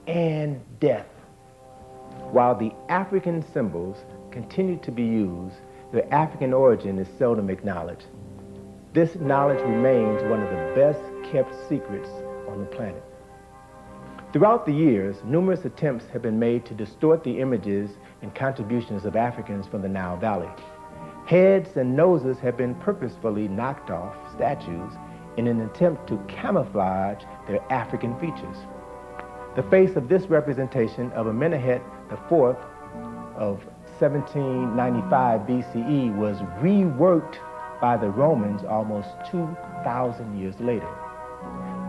and death. While the African symbols continue to be used, their African origin is seldom acknowledged. This knowledge remains one of the best kept secrets on the planet. Throughout the years, numerous attempts have been made to distort the images and contributions of Africans from the Nile Valley. Heads and noses have been purposefully knocked off statues in an attempt to camouflage their African features. The face of this representation of Amenemhet IV of 1795 BCE was reworked by the Romans almost 2,000 years later.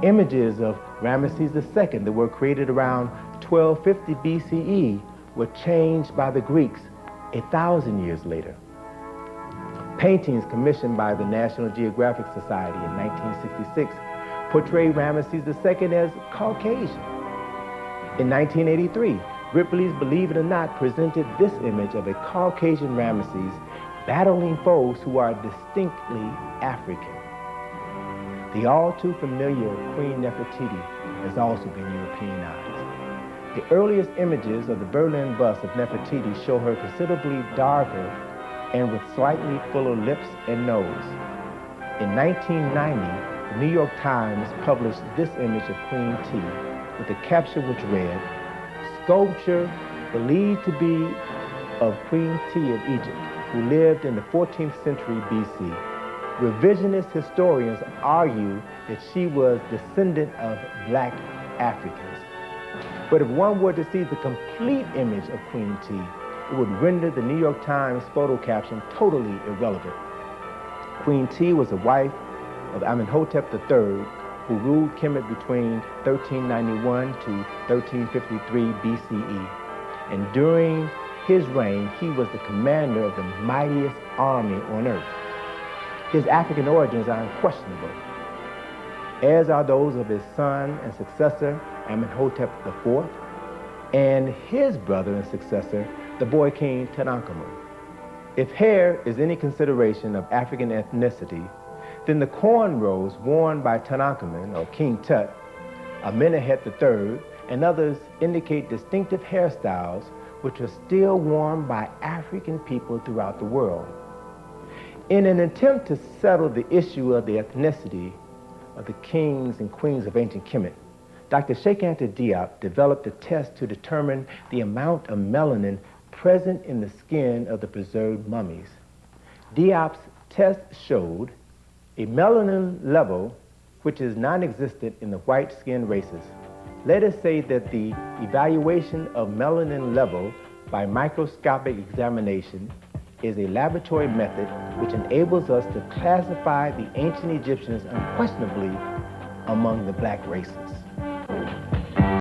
Images of Ramesses II that were created around 1250 BCE were changed by the Greeks 1,000 years later. Paintings commissioned by the National Geographic Society in 1966 portray Ramesses II as Caucasian. In 1983, Ripley's Believe It or Not presented this image of a Caucasian Ramesses battling foes who are distinctly African. The all too familiar Queen Nefertiti has also been Europeanized. The earliest images of the Berlin bust of Nefertiti show her considerably darker and with slightly fuller lips and nose. In 1990, the New York Times published this image of Queen T with a caption which read, "Sculpture believed to be of Queen T of Egypt, who lived in the 14th century BC. Revisionist historians argue that she was descendant of black Africans. But if one were to see the complete image of Queen T, it would render the New York Times photo caption totally irrelevant. Queen T was a wife of Amenhotep III, who ruled Kemet between 1391 to 1353 BCE. And during his reign, he was the commander of the mightiest army on earth. His African origins are unquestionable, as are those of his son and successor, Amenhotep IV, and his brother and successor, the boy king Tutankhamun. If hair is any consideration of African ethnicity, then the cornrows worn by Tutankhamun, or King Tut, Amenhotep III, and others indicate distinctive hairstyles which are still worn by African people throughout the world. In an attempt to settle the issue of the ethnicity of the kings and queens of ancient Kemet, Dr. Cheikh Anta Diop developed a test to determine the amount of melanin present in the skin of the preserved mummies. Diop's test showed a melanin level which is non-existent in the white-skinned races. Let us say that the evaluation of melanin level by microscopic examination is a laboratory method which enables us to classify the ancient Egyptians unquestionably among the black races.